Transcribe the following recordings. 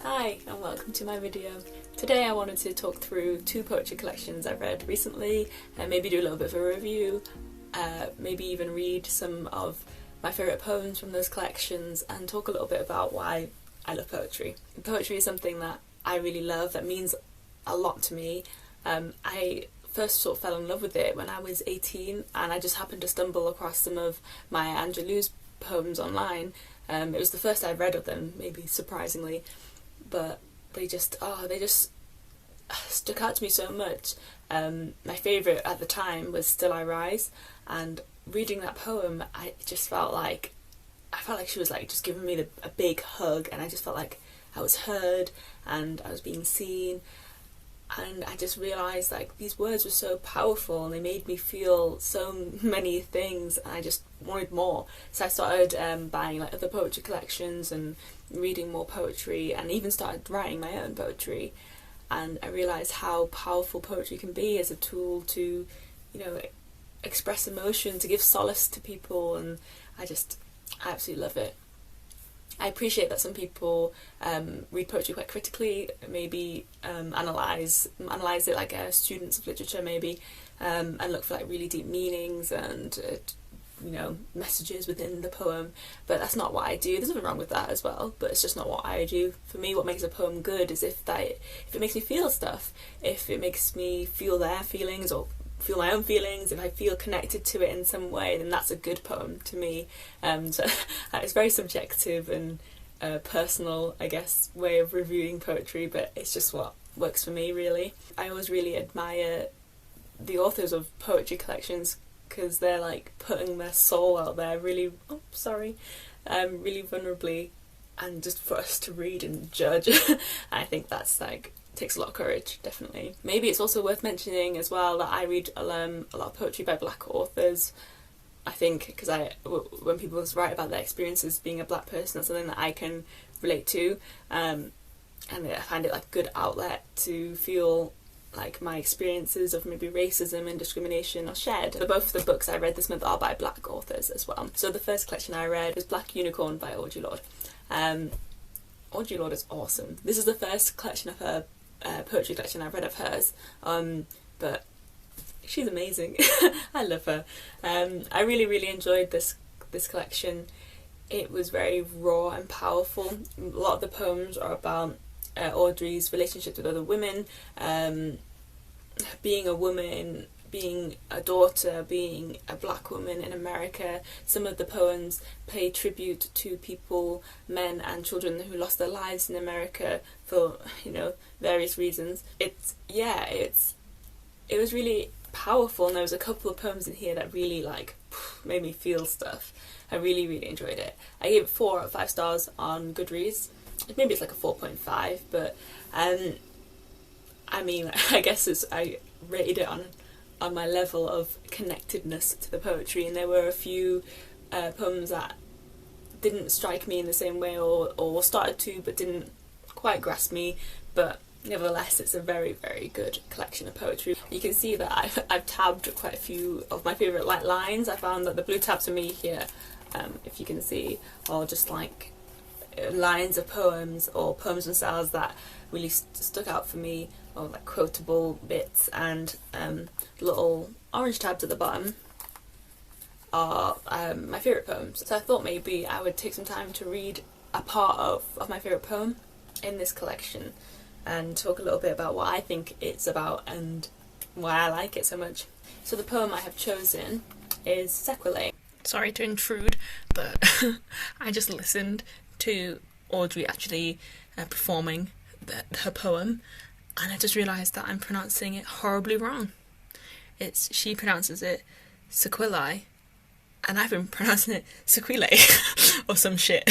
Hi and welcome to my video. Today I wanted to talk through two poetry collections I've read recently and maybe do a little bit of a review, maybe even read some of my favourite poems from those collections and talk a little bit about why I love poetry. Poetry is something that I really love, that means a lot to me. I first sort of fell in love with it when I was 18 and I just happened to stumble across some of Maya Angelou's poems online. It was the first I'd read of them, maybe surprisingly, but they just stuck out to me so much. My favourite at the time was Still I Rise, and reading that poem I felt like she was like just giving me a big hug, and I just felt like I was heard and I was being seen. And I just realised like these words were so powerful and they made me feel so many things, and I just wanted more. So I started buying like other poetry collections and reading more poetry, and even started writing my own poetry. And I realised how powerful poetry can be as a tool to, express emotion, to give solace to people, and I absolutely love it. I appreciate that some people read poetry quite critically, maybe analyse it like students of literature maybe, and look for like really deep meanings and messages within the poem. But that's not what I do. There's nothing wrong with that as well, but it's just not what I do. For me, what makes a poem good is if it makes me feel stuff, if it makes me feel their feelings or feel my own feelings, if I feel connected to it in some way, then that's a good poem to me. So it's very subjective and personal, I guess, way of reviewing poetry, but it's just what works for me, really. I always really admire the authors of poetry collections because they're like putting their soul out there really vulnerably, and just for us to read and judge. I think that's like takes a lot of courage, definitely. Maybe it's also worth mentioning as well that I read a lot of poetry by black authors. I think because when people write about their experiences being a black person, that's something that I can relate to, and I find it like a good outlet to feel like my experiences of maybe racism and discrimination are shared. So both of the books I read this month are by black authors as well. So the first collection I read was Black Unicorn by Audre Lorde. Audre Lorde is awesome. This is the first collection of her poetry collection I've read of hers, but she's amazing. I love her. I really enjoyed this collection. It was very raw and powerful. A lot of the poems are about Audre's relationships with other women, being a woman, being a daughter, being a black woman in America. Some of the poems pay tribute to people, men and children who lost their lives in America for various reasons. It was really powerful, and there was a couple of poems in here that really made me feel stuff. I really enjoyed it. I gave it 4 out of 5 stars on Goodreads. Maybe it's like a 4.5, but I guess I rated it on my level of connectedness to the poetry, and there were a few poems that didn't strike me in the same way, or started to but didn't quite grasp me, but nevertheless it's a very good collection of poetry. You can see that I've tabbed quite a few of my favourite lines. I found that the blue tabs for me here, if you can see, are just like lines of poems or poems themselves that really stuck out for me, or like quotable bits, and little orange tabs at the bottom are my favourite poems. So I thought maybe I would take some time to read a part of my favourite poem in this collection and talk a little bit about what I think it's about and why I like it so much. So the poem I have chosen is Sequelae. Sorry to intrude, but I just listened to Audre actually performing her poem, and I just realised that I'm pronouncing it horribly wrong. She pronounces it Sequelae, and I've been pronouncing it Sequelae or some shit.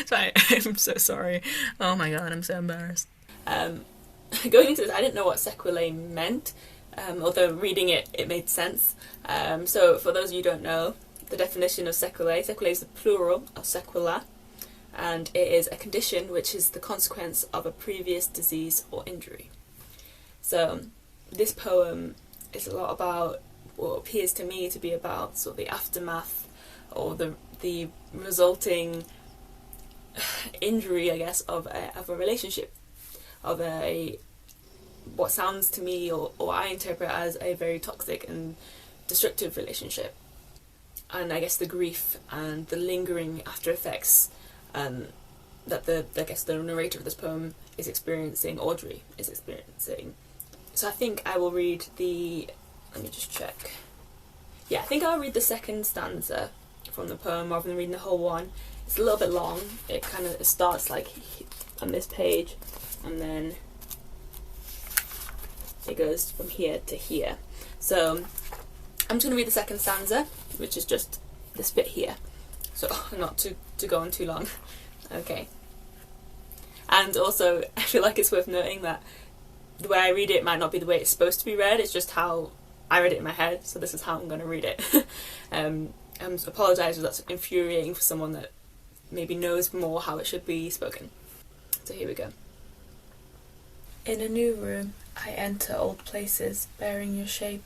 So I'm so sorry. Oh my god, I'm so embarrassed. Going into this, I didn't know what Sequelae meant, although reading it made sense. So for those of you who don't know, the definition of Sequelae is the plural of sequela, and it is a condition which is the consequence of a previous disease or injury. So this poem is a lot about what appears to me to be about sort of the aftermath or the resulting injury, I guess, of a relationship, of what sounds to me or I interpret as a very toxic and destructive relationship. And I guess the grief and the lingering after effects that the narrator of this poem is experiencing, Audre is experiencing. So I think I will read let me just check. Yeah, I think I'll read the second stanza from the poem rather than reading the whole one. It's a little bit long. It starts like on this page, and then it goes from here to here. So I'm just going to read the second stanza, which is just this bit here, so not to go on too long. Okay. And also, I feel like it's worth noting that the way I read it might not be the way it's supposed to be read, it's just how I read it in my head, so this is how I'm going to read it. I apologise if that's infuriating for someone that maybe knows more how it should be spoken. So here we go. In a new room, I enter old places, bearing your shape,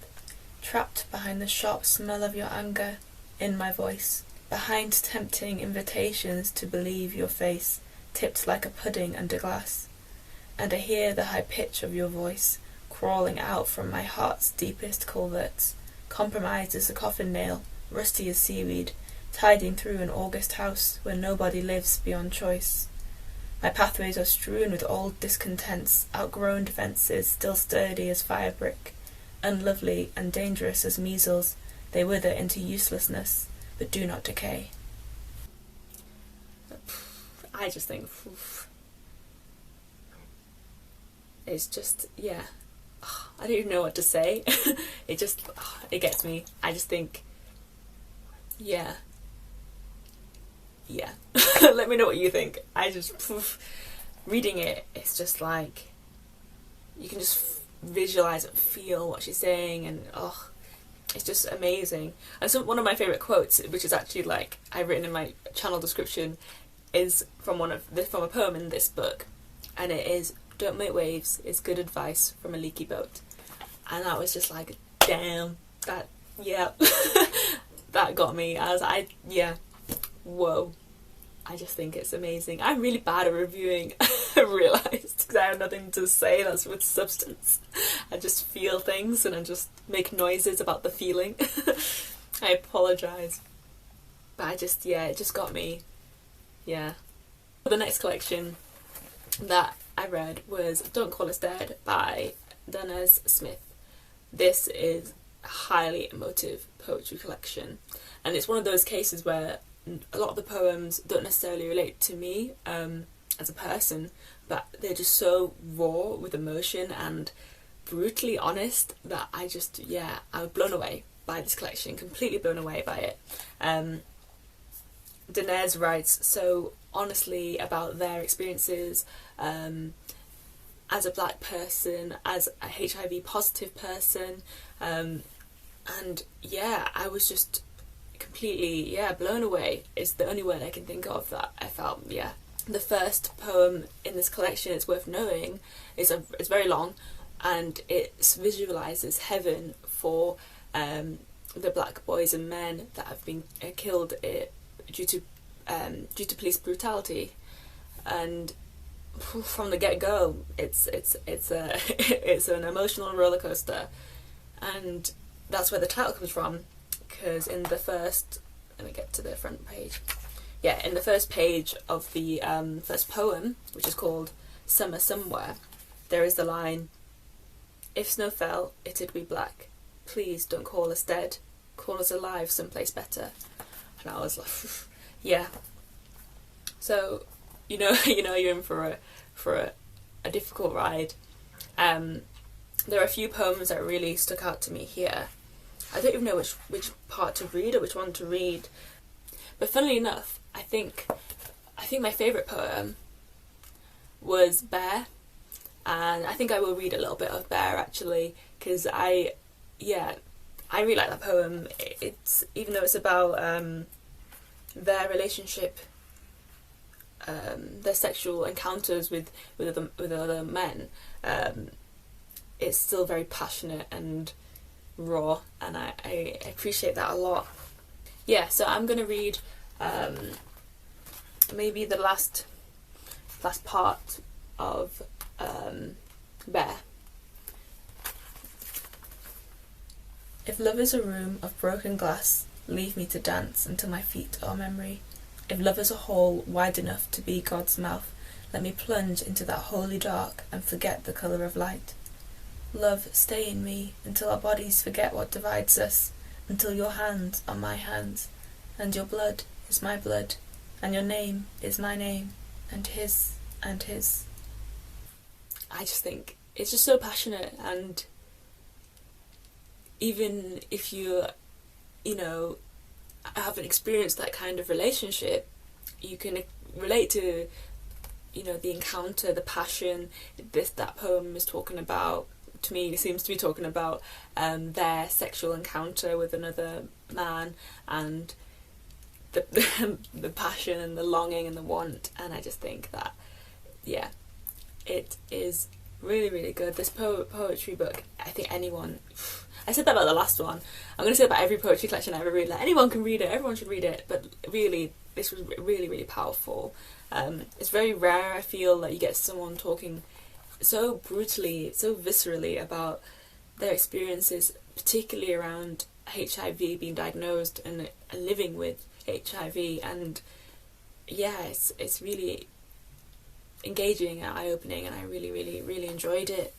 trapped behind the sharp smell of your anger, in my voice, behind tempting invitations to believe your face, tipped like a pudding under glass. And I hear the high pitch of your voice, crawling out from my heart's deepest culverts, compromised as a coffin nail, rusty as seaweed, tiding through an August house where nobody lives beyond choice. My pathways are strewn with old discontents, outgrown defences, still sturdy as fire brick. Unlovely and dangerous as measles, they wither into uselessness, but do not decay. I just think it's just, yeah, I don't even know what to say. It gets me. I just think, yeah. Let me know what you think. I just, reading it, it's just like, you can just visualise and feel what she's saying, and it's just amazing. And so one of my favourite quotes, which is actually like I've written in my channel description, is from from a poem in this book, and it is, "Don't make waves, it's good advice from a leaky boat." And that was just like, damn, that, yeah, that got me. Whoa. I just think it's amazing. I'm really bad at reviewing, I realised, because I have nothing to say that's with substance. I just feel things and I just make noises about the feeling. I apologise. But it just got me. Yeah. The next collection that I read was Don't Call Us Dead by Danez Smith. This is a highly emotive poetry collection, and it's one of those cases where a lot of the poems don't necessarily relate to me as a person, but they're just so raw with emotion and brutally honest that I was blown away by this collection, completely blown away by it. Danez writes so honestly about their experiences as a black person, as a HIV positive person, and I was just completely blown away is the only word I can think of that I felt. The first poem in this collection, it's worth knowing, it's very long, and it visualises heaven for the black boys and men that have been killed due to police brutality. And from the get-go, it's an emotional roller coaster, and that's where the title comes from. Because in the first, let me get to the front page. In the first page of the first poem, which is called Summer Somewhere, there is the line, "If snow fell, it'd be black. Please don't call us dead. Call us alive someplace better." And I was like, yeah. So, you're in for a difficult ride. There are a few poems that really stuck out to me here. I don't even know which part to read or which one to read. But funnily enough, I think my favourite poem was Bear, and I think I will read a little bit of Bear actually, because I really like that poem. It's, even though it's about their relationship, their sexual encounters with other men, it's still very passionate and raw, and I appreciate that a lot. So I'm going to read maybe the last part of Bear. If love is a room of broken glass, leave me to dance until my feet are memory. If love is a hole wide enough to be God's mouth, let me plunge into that holy dark and forget the colour of light. Love, stay in me until our bodies forget what divides us, until your hands are my hands, and your blood is my blood, and your name is my name, and his and his. I just think it's just so passionate, and even if you haven't experienced that kind of relationship, you can relate to, the encounter, the passion. That poem is talking about, to me, it seems to be talking about their sexual encounter with another man, and the passion and the longing and the want. And I just think that, yeah, it is really, really good. This poetry book, I think anyone... I said that about the last one. I'm going to say that about every poetry collection I ever read. Like, anyone can read it, everyone should read it. But really, this was really, really powerful. It's very rare, I feel, that you get someone talking so brutally, so viscerally about their experiences, particularly around HIV, being diagnosed and living with HIV. And yeah, it's really engaging and eye-opening, and I really, really, really enjoyed it.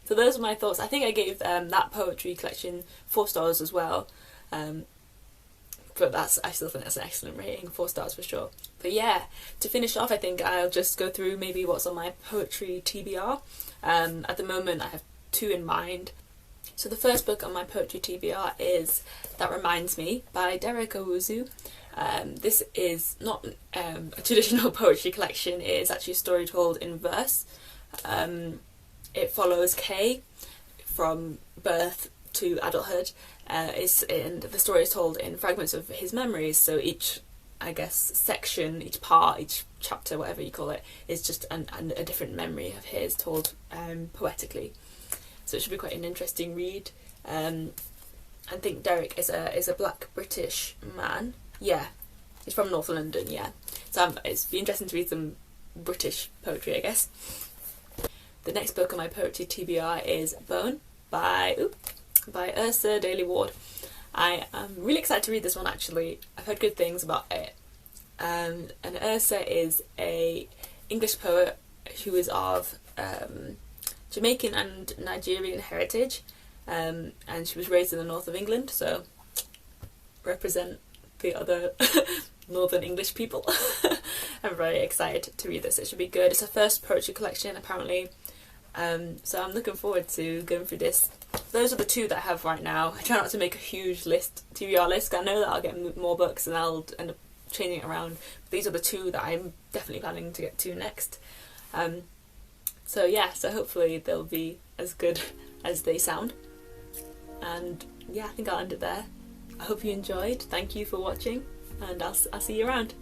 So those are my thoughts. I think I gave that poetry collection 4 stars as well. But I still think that's an excellent rating, 4 stars for sure. But yeah, to finish off, I think I'll just go through maybe what's on my poetry TBR. At the moment, I have 2 in mind. So the first book on my poetry TBR is That Reminds Me by Derek Owusu. This is not a traditional poetry collection. It is actually a story told in verse. It follows Kay from birth to adulthood. And the story is told in fragments of his memories. So each, I guess, section, each part, each chapter, whatever you call it, is just a different memory of his told poetically. So it should be quite an interesting read. I think Derek is a black British man. Yeah, he's from North London. Yeah, so it's be interesting to read some British poetry, I guess. The next book on my poetry TBR is Bone by Yrsa Dlaey-Ward. I am really excited to read this one, actually. I've heard good things about it. And Yrsa is a English poet who is of Jamaican and Nigerian heritage, and she was raised in the north of England, so represent the other northern English people. I'm very excited to read this. It should be good. It's her first poetry collection, apparently. So I'm looking forward to going through this. Those are the 2 that I have right now. I try not to make a huge TBR list. I know that I'll get more books and I'll end up changing it around. But these are the 2 that I'm definitely planning to get to next. So yeah, so hopefully they'll be as good as they sound. And yeah, I think I'll end it there. I hope you enjoyed. Thank you for watching, and I'll see you around.